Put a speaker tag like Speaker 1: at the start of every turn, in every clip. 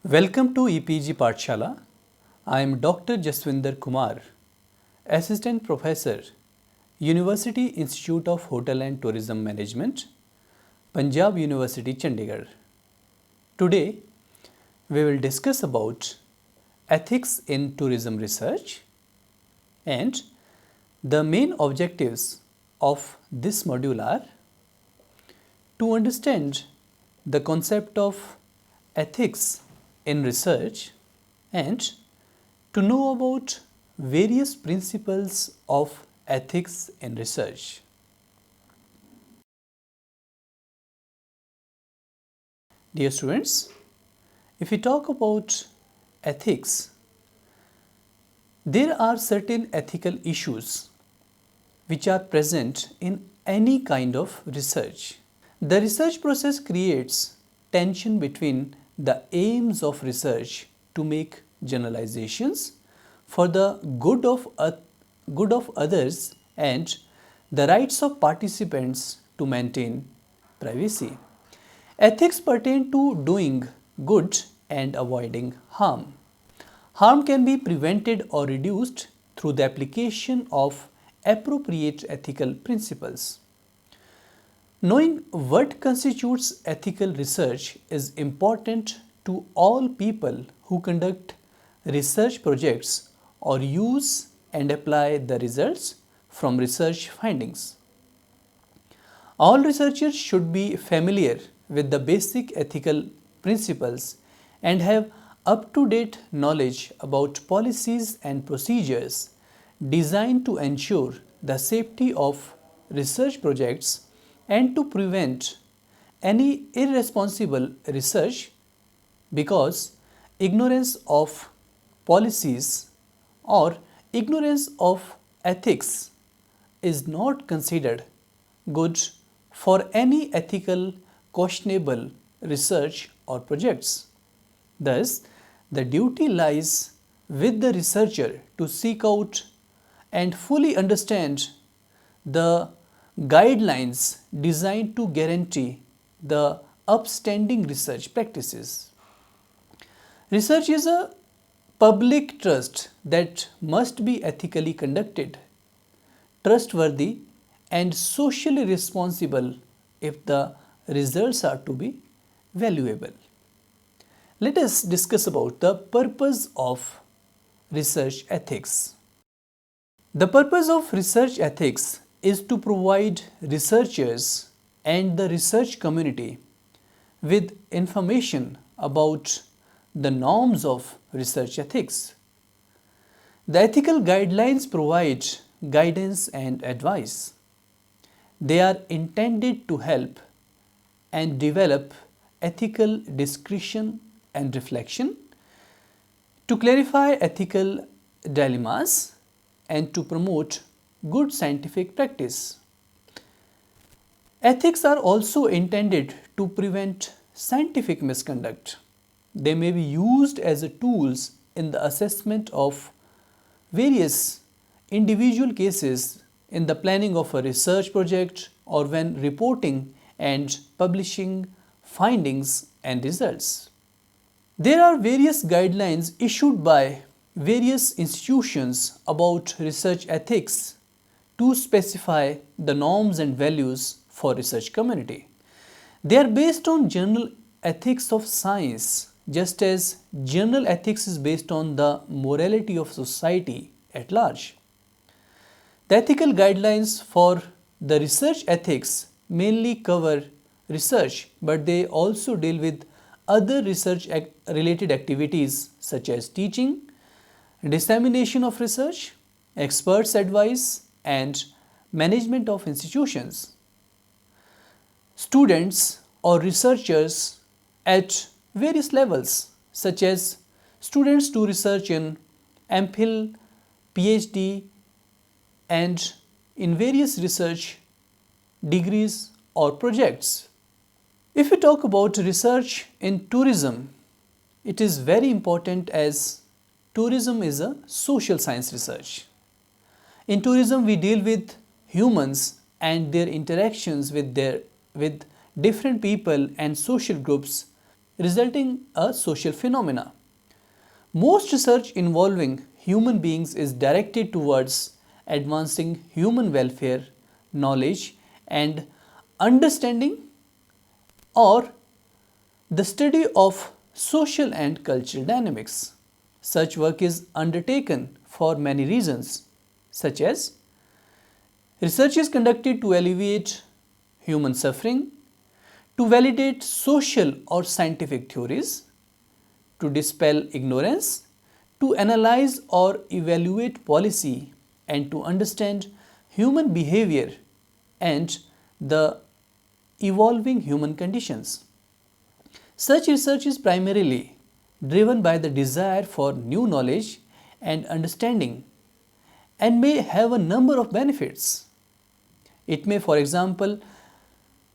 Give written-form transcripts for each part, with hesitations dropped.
Speaker 1: Welcome to EPG Pathshala. I am Dr. Jaswinder Kumar, Assistant Professor, University Institute of Hotel and Tourism Management, Punjab University, Chandigarh. Today, we will discuss about ethics in tourism research, and the main objectives of this module are to understand the concept of ethics in research and to know about various principles of ethics in research. Dear students, if we talk about ethics, there are certain ethical issues which are present in any kind of research. The research process creates tension between the aims of research to make generalizations for the good of others and the rights of participants to maintain privacy. Ethics pertain to doing good and avoiding harm. Harm can be prevented or reduced through the application of appropriate ethical principles. Knowing what constitutes ethical research is important to all people who conduct research projects or use and apply the results from research findings. All researchers should be familiar with the basic ethical principles and have up to date knowledge about policies and procedures designed to ensure the safety of research projects and to prevent any irresponsible research, because ignorance of policies or ignorance of ethics is not considered good for any ethical questionable research or projects. Thus, the duty lies with the researcher to seek out and fully understand the guidelines designed to guarantee the upstanding research practices. Research is a public trust that must be ethically conducted, trustworthy, and socially responsible if the results are to be valuable. Let us discuss about the purpose of research ethics. The purpose of research ethics is to provide researchers and the research community with information about the norms of research ethics. The ethical guidelines provide guidance and advice. They are intended to help and develop ethical discretion and reflection, to clarify ethical dilemmas, and to promote good scientific practice. Ethics are also intended to prevent scientific misconduct. They may be used as tools in the assessment of various individual cases, in the planning of a research project, or when reporting and publishing findings and results. There are various guidelines issued by various institutions about research ethics to specify the norms and values for research community. They are based on general ethics of science, just as general ethics is based on the morality of society at large. The ethical guidelines for the research ethics mainly cover research, but they also deal with other research related activities such as teaching, dissemination of research, experts' advice, and management of institutions. Students or researchers at various levels, such as students do research in MPhil, PhD, and in various research degrees or projects. If we talk about research in tourism, it is very important as tourism is a social science research. In tourism, we deal with humans and their interactions with different people and social groups resulting a social phenomena. Most research involving human beings is directed towards advancing human welfare, knowledge, and understanding, or the study of social and cultural dynamics. Such work is undertaken for many reasons, such as research is conducted to alleviate human suffering, to validate social or scientific theories, to dispel ignorance, to analyze or evaluate policy, and to understand human behavior and the evolving human conditions. Such research is primarily driven by the desire for new knowledge and understanding and may have a number of benefits. It may, for example,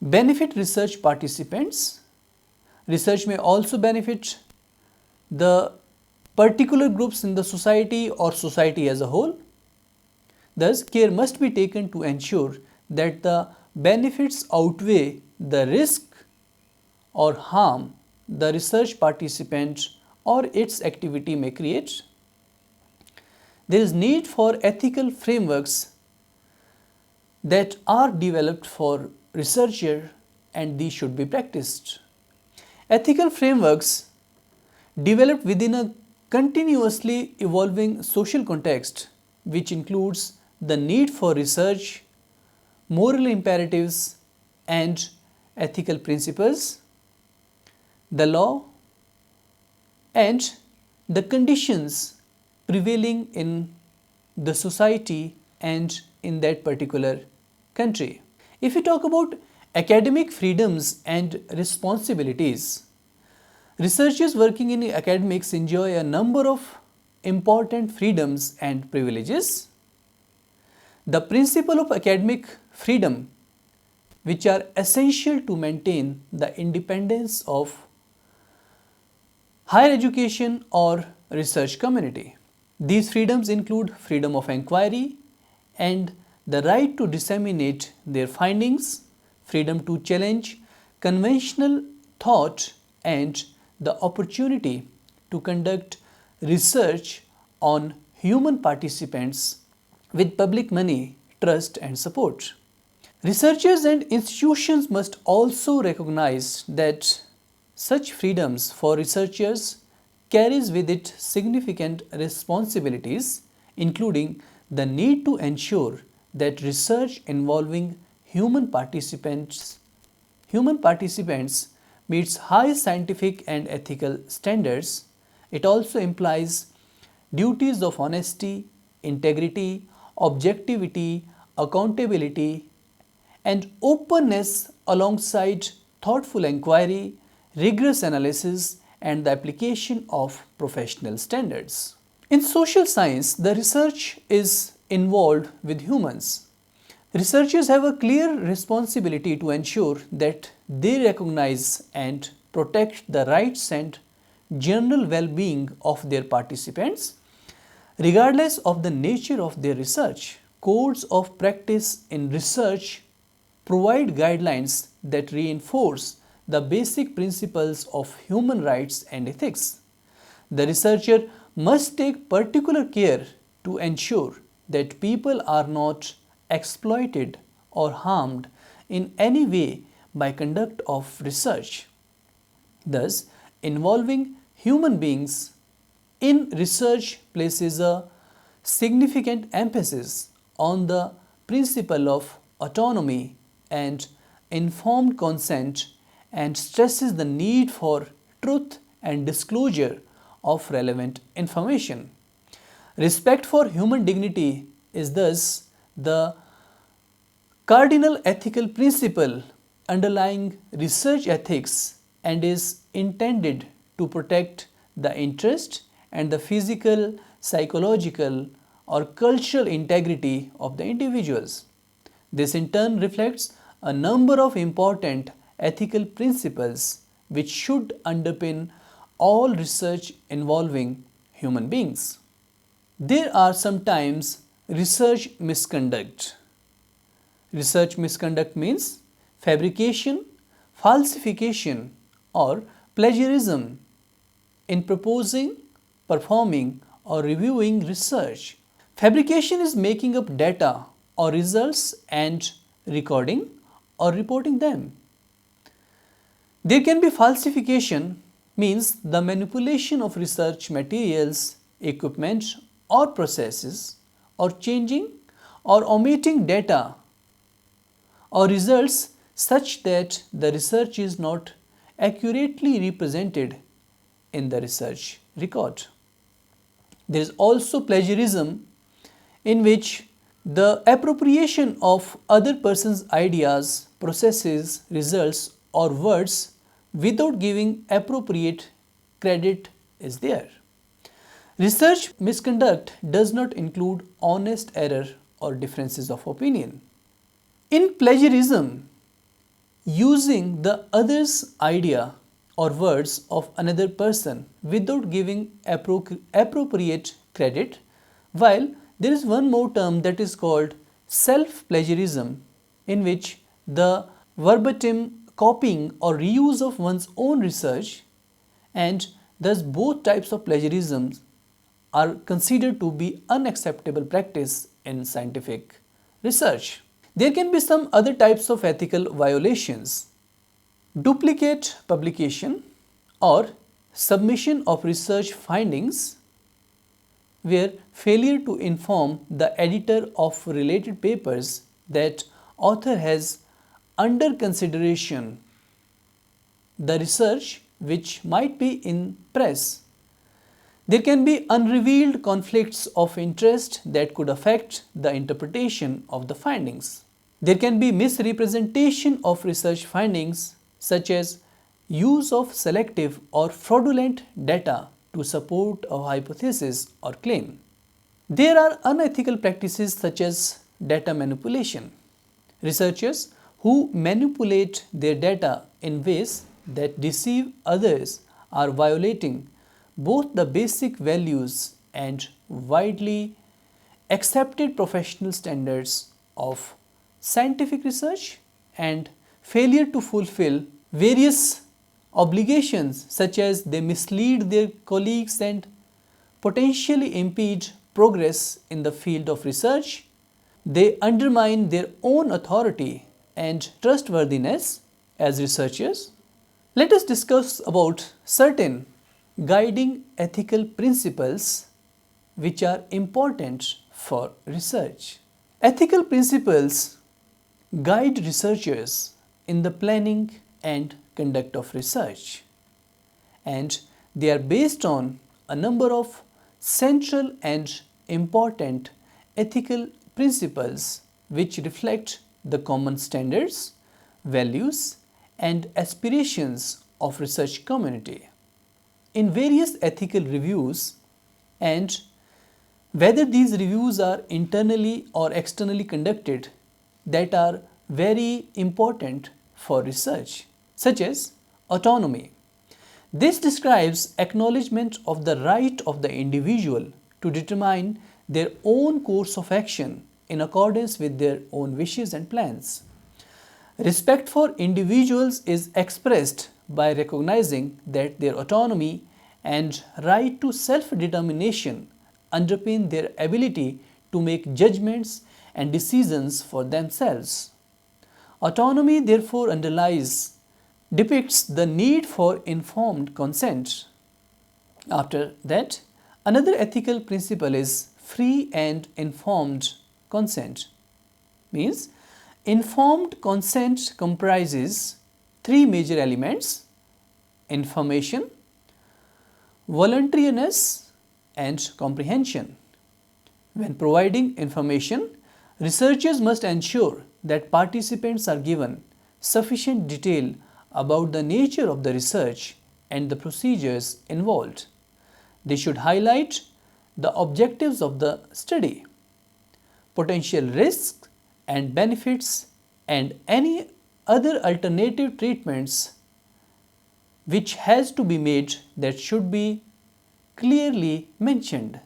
Speaker 1: benefit research participants. Research may also benefit the particular groups in the society or society as a whole. Thus, care must be taken to ensure that the benefits outweigh the risk or harm the research participant or its activity may create. There is need for ethical frameworks that are developed for researcher, and these should be practiced. Ethical frameworks developed within a continuously evolving social context, which includes the need for research, moral imperatives, and ethical principles, the law, and the conditions prevailing in the society and in that particular country. If we talk about academic freedoms and responsibilities, researchers working in academics enjoy a number of important freedoms and privileges. The principle of academic freedom, which are essential to maintain the independence of higher education or research community. These freedoms include freedom of inquiry and the right to disseminate their findings, freedom to challenge conventional thought, and the opportunity to conduct research on human participants with public money, trust, and support. Researchers and institutions must also recognize that such freedoms for researchers carries with it significant responsibilities, including the need to ensure that research involving human participants meets high scientific and ethical standards. It also implies duties of honesty, integrity, objectivity, accountability, and openness alongside thoughtful inquiry, rigorous analysis, and the application of professional standards. In social science, the research is involved with humans. Researchers have a clear responsibility to ensure that they recognize and protect the rights and general well-being of their participants, regardless of the nature of their research. Codes of practice in research provide guidelines that reinforce the basic principles of human rights and ethics. The researcher must take particular care to ensure that people are not exploited or harmed in any way by conduct of research. Thus, involving human beings in research places a significant emphasis on the principle of autonomy and informed consent and stresses the need for truth and disclosure of relevant information. Respect for human dignity is thus the cardinal ethical principle underlying research ethics and is intended to protect the interest and the physical, psychological, or cultural integrity of the individuals. This in turn reflects a number of important ethical principles which should underpin all research involving human beings. There are sometimes research misconduct. Research misconduct means fabrication, falsification, or plagiarism in proposing, performing, or reviewing research. Fabrication is making up data or results and recording or reporting them. There can be falsification, means the manipulation of research materials, equipment, or processes, or changing or omitting data or results such that the research is not accurately represented in the research record. There is also plagiarism, in which the appropriation of other person's ideas, processes, results, or words without giving appropriate credit is there. Research misconduct does not include honest error or differences of opinion. In plagiarism, using the other's idea or words of another person without giving appropriate credit, while there is one more term that is called self-plagiarism, in which the verbatim copying or reuse of one's own research, and thus both types of plagiarism are considered to be unacceptable practice in scientific research. There can be some other types of ethical violations. Duplicate publication or submission of research findings where failure to inform the editor of related papers that author has under consideration the research which might be in press. There can be unrevealed conflicts of interest that could affect the interpretation of the findings. There can be misrepresentation of research findings, such as use of selective or fraudulent data to support a hypothesis or claim. There are unethical practices such as data manipulation. Researchers who manipulate their data in ways that deceive others are violating both the basic values and widely accepted professional standards of scientific research, and failure to fulfill various obligations, such as they mislead their colleagues and potentially impede progress in the field of research. They undermine their own authority and trustworthiness as researchers. Let us discuss about certain guiding ethical principles which are important for research. Ethical principles guide researchers in the planning and conduct of research, and they are based on a number of central and important ethical principles which reflect the common standards, values, and aspirations of research community. In various ethical reviews, and whether these reviews are internally or externally conducted, that are very important for research, such as autonomy. This describes acknowledgement of the right of the individual to determine their own course of action in accordance with their own wishes and plans. Respect for individuals is expressed by recognizing that their autonomy and right to self-determination underpin their ability to make judgments and decisions for themselves. Autonomy therefore depicts the need for informed consent. After that, another ethical principle is free and informed consent. Means informed consent comprises three major elements: information, voluntariness, and comprehension. When providing information, researchers must ensure that participants are given sufficient detail about the nature of the research and the procedures involved. They should highlight the objectives of the study, potential risks and benefits, and any other alternative treatments which has to be made that should be clearly mentioned.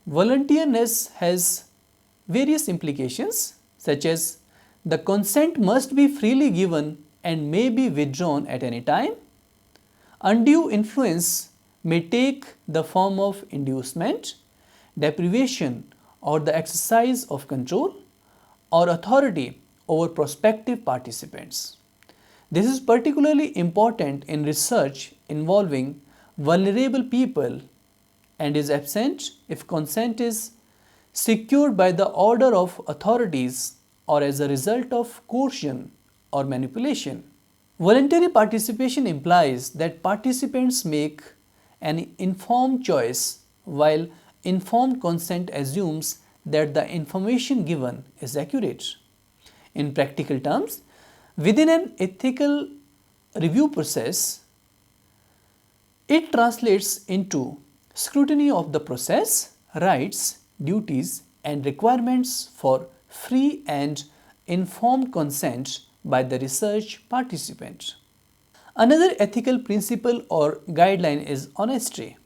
Speaker 1: Voluntariness has various implications, such as the consent must be freely given and may be withdrawn at any time. Undue influence may take the form of inducement, deprivation, or the exercise of control or authority over prospective participants. This is particularly important in research involving vulnerable people and is absent if consent is secured by the order of authorities or as a result of coercion or manipulation. Voluntary participation implies that participants make an informed choice, while informed consent assumes that the information given is accurate. In practical terms, within an ethical review process, it translates into scrutiny of the process, rights, duties, and requirements for free and informed consent by the research participant. Another ethical principle or guideline is honesty.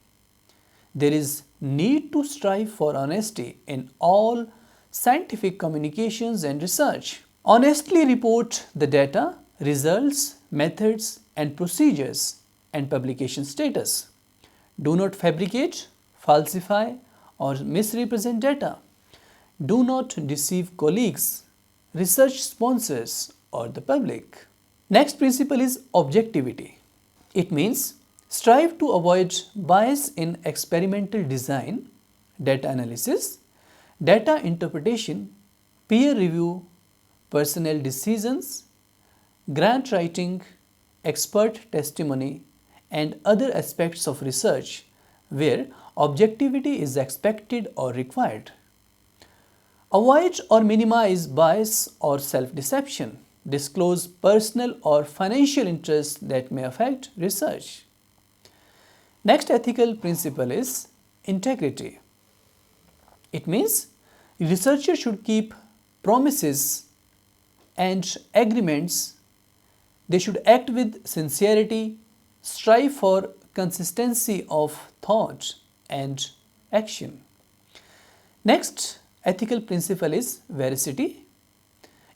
Speaker 1: There is need to strive for honesty in all scientific communications and research. Honestly report the data, results, methods, and procedures, and publication status. Do not fabricate, falsify, or misrepresent data. Do not deceive colleagues, research sponsors, or the public. Next principle is objectivity. It means strive to avoid bias in experimental design, data analysis, data interpretation, peer review, personnel decisions, grant writing, expert testimony, and other aspects of research where objectivity is expected or required. Avoid or minimize bias or self-deception. Disclose personal or financial interests that may affect research. Next ethical principle is integrity. It means researchers should keep promises and agreements. They should act with sincerity, strive for consistency of thought and action. Next ethical principle is veracity.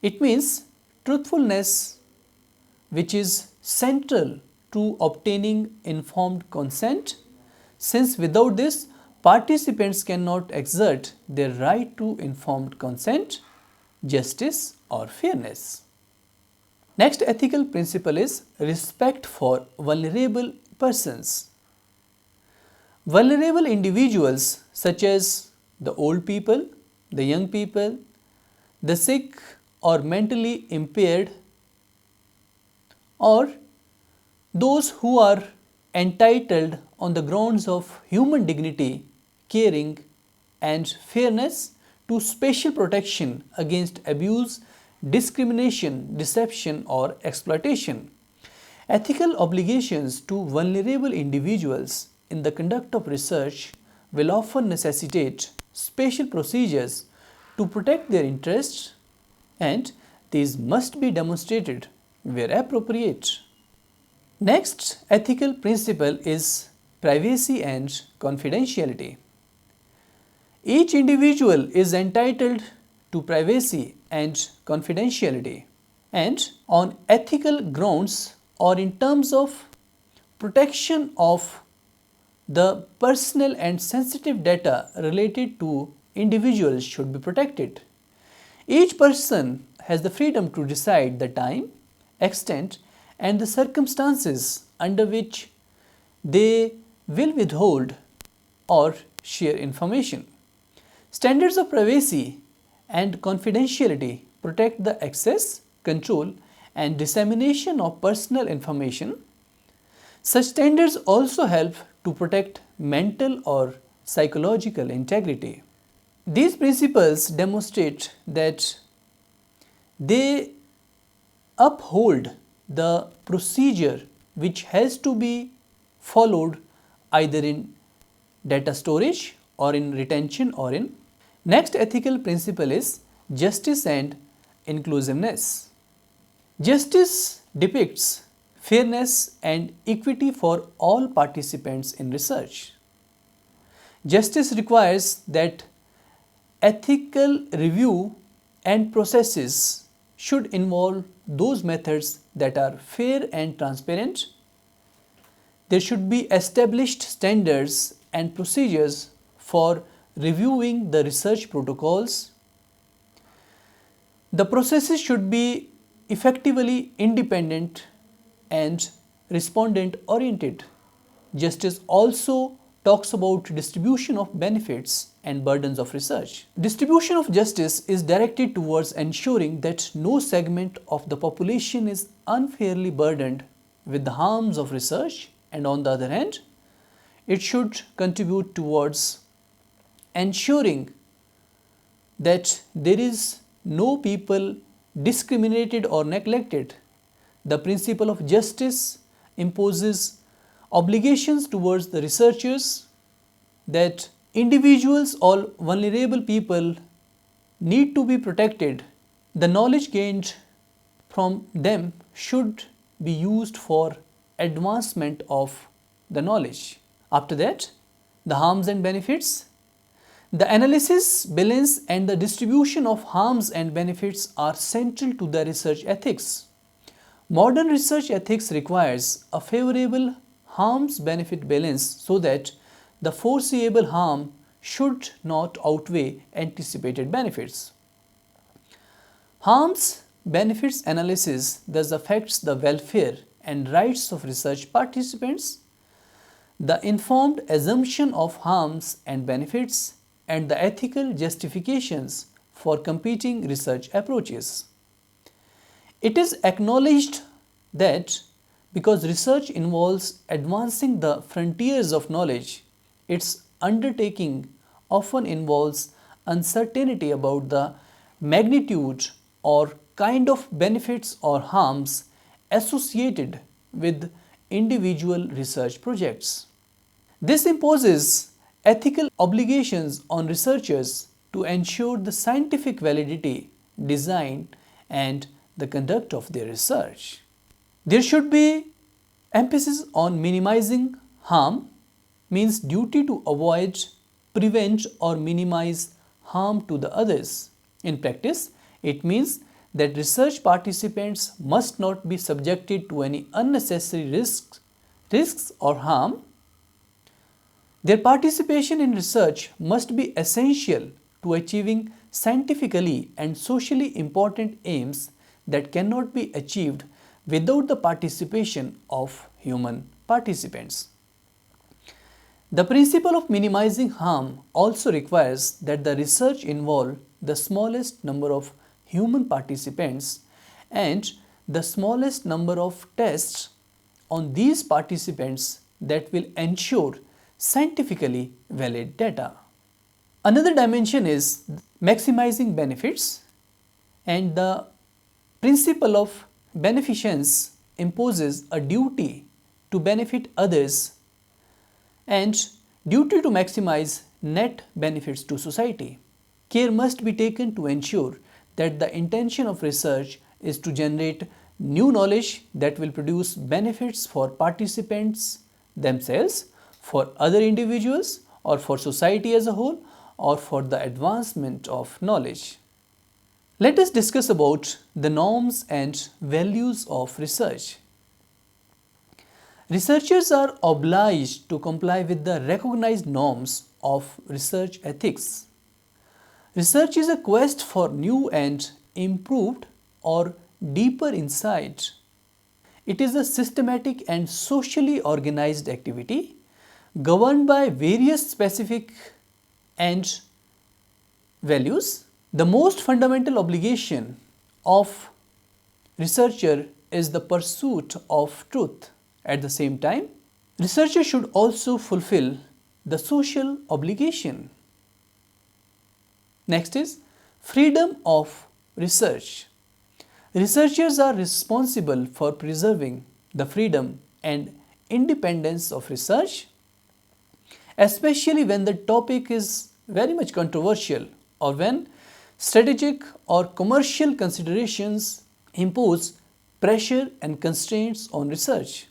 Speaker 1: It means truthfulness, which is central to obtaining informed consent, since without this, participants cannot exert their right to informed consent, justice, or fairness. Next ethical principle is respect for vulnerable persons. Vulnerable individuals such as the old people, the young people, the sick or mentally impaired, or those who are entitled on the grounds of human dignity, caring, and fairness to special protection against abuse, discrimination, deception, or exploitation. Ethical obligations to vulnerable individuals in the conduct of research will often necessitate special procedures to protect their interests, and these must be demonstrated where appropriate. Next ethical principle is privacy and confidentiality. Each individual is entitled to privacy and confidentiality, and on ethical grounds or in terms of protection of the personal and sensitive data related to individuals should be protected. Each person has the freedom to decide the time, extent, and the circumstances under which they will withhold or share information. Standards of privacy and confidentiality protect the access, control, and dissemination of personal information. Such standards also help to protect mental or psychological integrity. These principles demonstrate that they uphold the procedure which has to be followed either in data storage or in retention or in. Next ethical principle is justice and inclusiveness. Justice depicts fairness and equity for all participants in research. Justice requires that ethical review and processes should involve those methods that are fair and transparent. There should be established standards and procedures for reviewing the research protocols. The processes should be effectively independent and respondent oriented. Justice also talks about distribution of benefits and burdens of research. Distribution of justice is directed towards ensuring that no segment of the population is unfairly burdened with the harms of research, and on the other hand, it should contribute towards ensuring that there is no people discriminated or neglected. The principle of justice imposes obligations towards the researchers that individuals or vulnerable people need to be protected. The knowledge gained from them should be used for advancement of the knowledge. After that, the harms and benefits. The analysis, balance and the distribution of harms and benefits are central to the research ethics. Modern research ethics requires a favorable harms-benefit balance so that the foreseeable harm should not outweigh anticipated benefits. Harms-benefits analysis thus affects the welfare and rights of research participants. The informed assumption of harms and benefits and the ethical justifications for competing research approaches. It is acknowledged that because research involves advancing the frontiers of knowledge, its undertaking often involves uncertainty about the magnitude or kind of benefits or harms associated with individual research projects. This imposes ethical obligations on researchers to ensure the scientific validity, design, and the conduct of their research. There should be emphasis on minimizing harm, means duty to avoid, prevent, or minimize harm to the others. In practice, it means that research participants must not be subjected to any unnecessary risks or harm. Their participation in research must be essential to achieving scientifically and socially important aims that cannot be achieved without the participation of human participants. The principle of minimizing harm also requires that the research involve the smallest number of human participants and the smallest number of tests on these participants that will ensure scientifically valid data. Another dimension is maximizing benefits, and the principle of beneficence imposes a duty to benefit others and duty to maximize net benefits to society. Care must be taken to ensure that the intention of research is to generate new knowledge that will produce benefits for participants themselves, for other individuals, or for society as a whole, or for the advancement of knowledge. Let us discuss about the norms and values of research. Researchers are obliged to comply with the recognized norms of research ethics. Research is a quest for new and improved or deeper insight. It is a systematic and socially organized activity governed by various specific and values. The most fundamental obligation of researcher is the pursuit of truth. At the same time, researchers should also fulfill the social obligation. Next is freedom of research. Researchers are responsible for preserving the freedom and independence of research, especially when the topic is very much controversial or when strategic or commercial considerations impose pressure and constraints on research.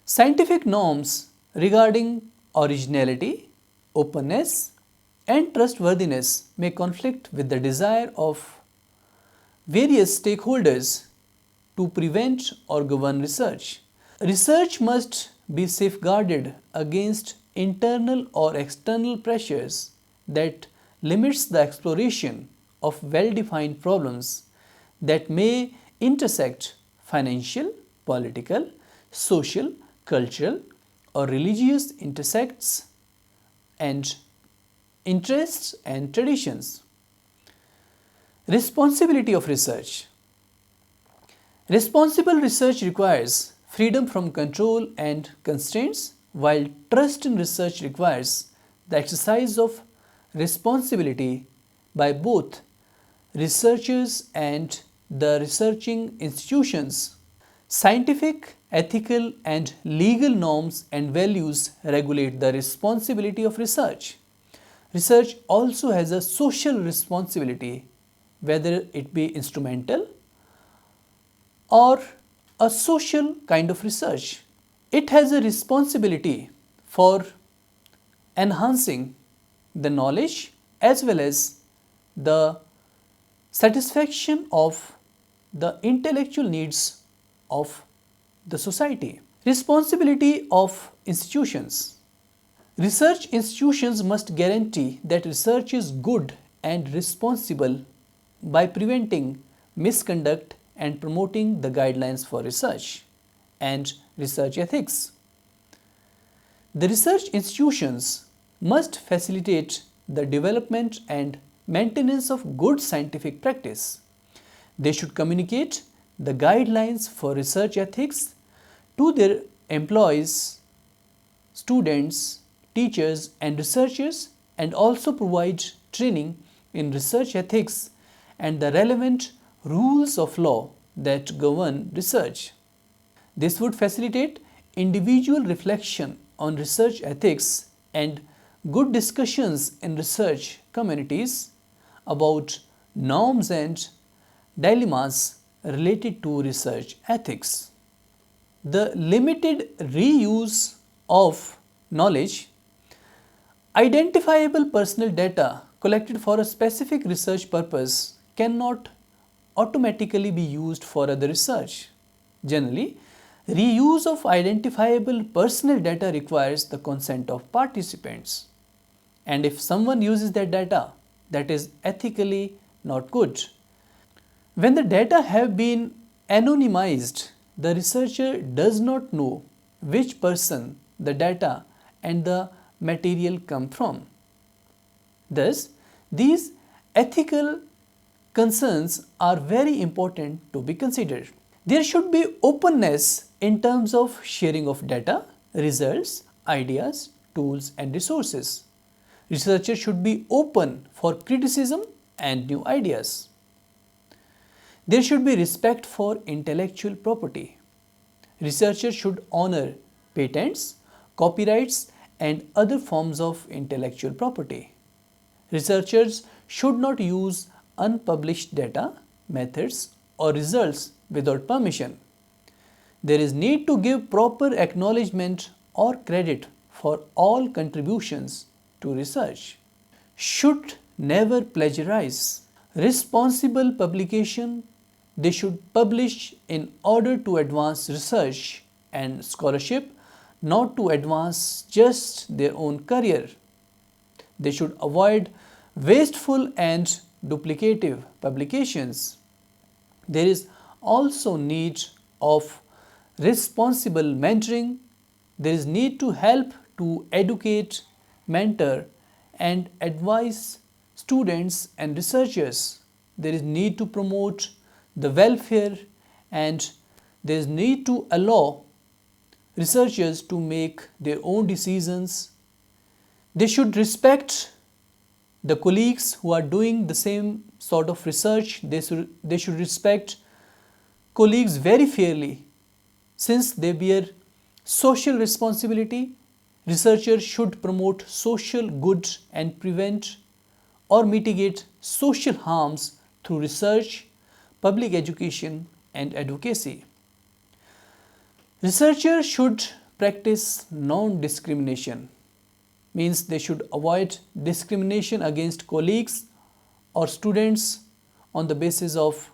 Speaker 1: Scientific norms regarding originality, openness, and trustworthiness may conflict with the desire of various stakeholders to prevent or govern research. Research must be safeguarded against internal or external pressures that limits the exploration of well-defined problems that may intersect financial, political, social, cultural, or religious intersects and interests and traditions. Responsibility of research. Responsible research requires freedom from control and constraints, while trust in research requires the exercise of responsibility by both researchers and the researching institutions. Scientific, ethical, and legal norms and values regulate the responsibility of research. Research also has a social responsibility, whether it be instrumental or a social kind of research. It has a responsibility for enhancing the knowledge as well as the satisfaction of the intellectual needs of the society. Responsibility of institutions. Research institutions must guarantee that research is good and responsible by preventing misconduct and promoting the guidelines for research and research ethics. The research institutions must facilitate the development and maintenance of good scientific practice. They should communicate the guidelines for research ethics to their employees, students, teachers, and researchers, and also provide training in research ethics and the relevant rules of law that govern research. This would facilitate individual reflection on research ethics and good discussions in research communities about norms and dilemmas related to research ethics. The limited reuse of knowledge. Identifiable personal data collected for a specific research purpose cannot automatically be used for other research. Generally, reuse of identifiable personal data requires the consent of participants. And if someone uses that data, that is ethically not good. When the data have been anonymized, the researcher does not know which person the data and the material come from. Thus, these ethical concerns are very important to be considered. There should be openness in terms of sharing of data, results, ideas, tools, and resources. Researchers should be open for criticism and new ideas. There should be respect for intellectual property. Researchers should honor patents, copyrights, and other forms of intellectual property. Researchers should not use unpublished data, methods, or results without permission. There is need to give proper acknowledgement or credit for all contributions to research. Should never plagiarize. Responsible publication. They should publish in order to advance research and scholarship, not to advance just their own career. They should avoid wasteful and duplicative publications. There is also need of responsible mentoring. There is need to help to educate, mentor, and advise students and researchers. There is need to promote the welfare and there is need to allow researchers to make their own decisions. They should respect the colleagues who are doing the same sort of research. They should respect colleagues very fairly since they bear social responsibility. Researchers should promote social good and prevent or mitigate social harms through research, public education, and advocacy. Researchers should practice non-discrimination, means they should avoid discrimination against colleagues or students on the basis of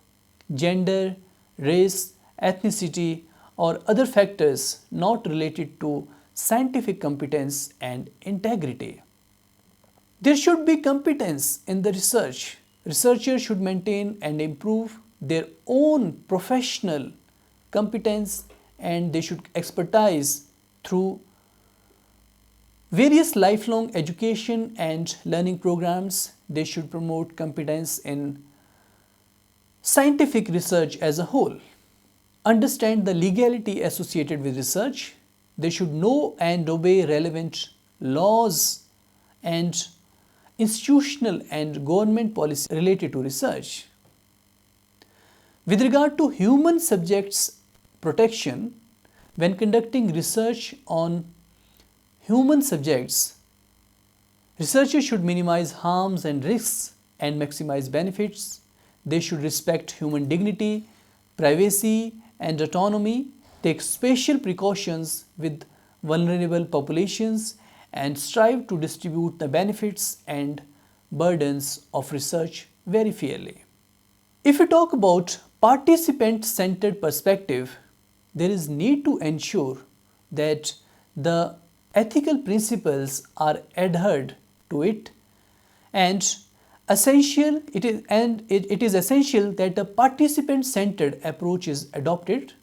Speaker 1: gender, race, ethnicity, or other factors not related to scientific competence and integrity. There should be competence in the research. Researchers should maintain and improve their own professional competence, and they should expertise through various lifelong education and learning programs. They should promote competence in scientific research as a whole. Understand the legality associated with research. They should know and obey relevant laws and institutional and government policy related to research. With regard to human subjects protection, when conducting research on human subjects, researchers should minimize harms and risks and maximize benefits. They should respect human dignity, privacy, and autonomy, take special precautions with vulnerable populations, and strive to distribute the benefits and burdens of research very fairly. If we talk about participant-centered perspective, there is need to ensure that the ethical principles are adhered to it, and it is essential that a participant-centered approach is adopted.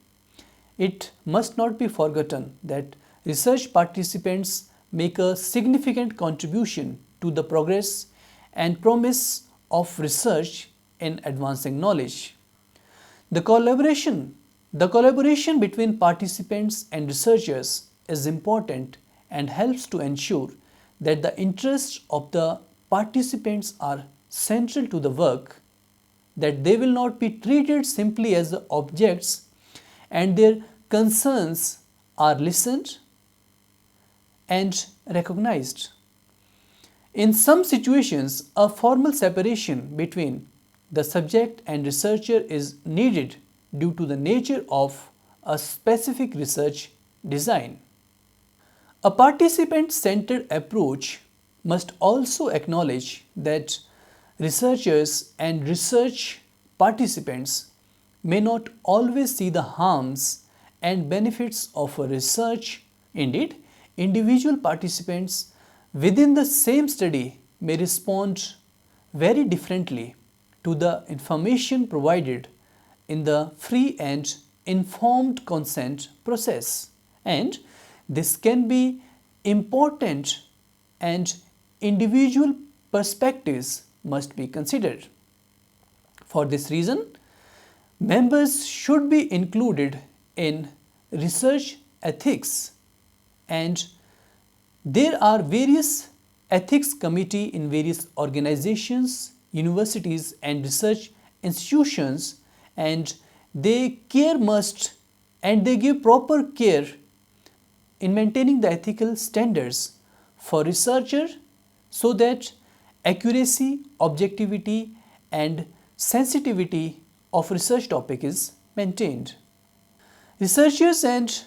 Speaker 1: It must not be forgotten that research participants make a significant contribution to the progress and promise of research in advancing knowledge. The collaboration between participants and researchers is important and helps to ensure that the interests of the participants are central to the work, that they will not be treated simply as objects, and their concerns are listened and recognized. In some situations, a formal separation between the subject and researcher is needed due to the nature of a specific research design. A participant-centered approach must also acknowledge that researchers and research participants may not always see the harms and benefits of a research. Indeed, individual participants within the same study may respond very differently to the information provided in the free and informed consent process, and this can be important, and individual perspectives must be considered. For this reason, members should be included in research ethics, and there are various ethics committees in various organizations, universities and research institutions, and they give proper care in maintaining the ethical standards for researcher, so that accuracy, objectivity and sensitivity of research topic is maintained. Researchers and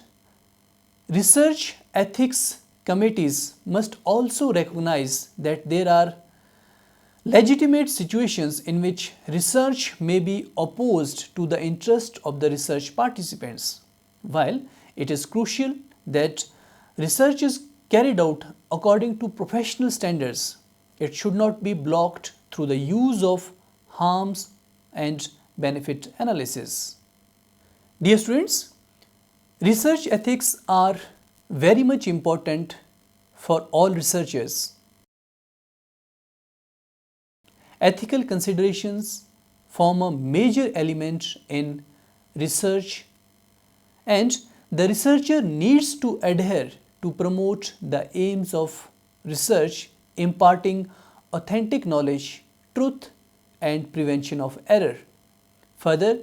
Speaker 1: research ethics committees must also recognize that there are legitimate situations in which research may be opposed to the interest of the research participants. While it is crucial that research is carried out according to professional standards, it should not be blocked through the use of harms and benefit analysis. Dear students, research ethics are very much important for all researchers. Ethical considerations form a major element in research, and the researcher needs to adhere to promote the aims of research, imparting authentic knowledge, truth and prevention of error. Further,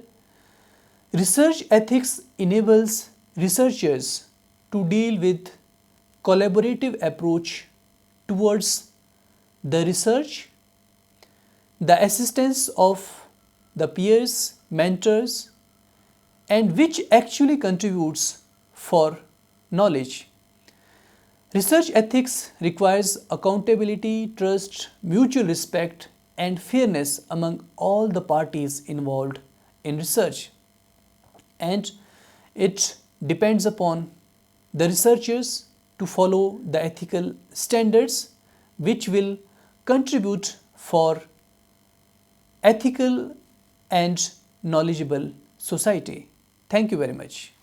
Speaker 1: research ethics enables researchers to deal with collaborative approach towards the research, the assistance of the peers, mentors, and which actually contributes for knowledge. Research ethics requires accountability, trust, mutual respect, and fairness among all the parties involved in research. And it depends upon the researchers to follow the ethical standards which will contribute for ethical and knowledgeable society. Thank you very much.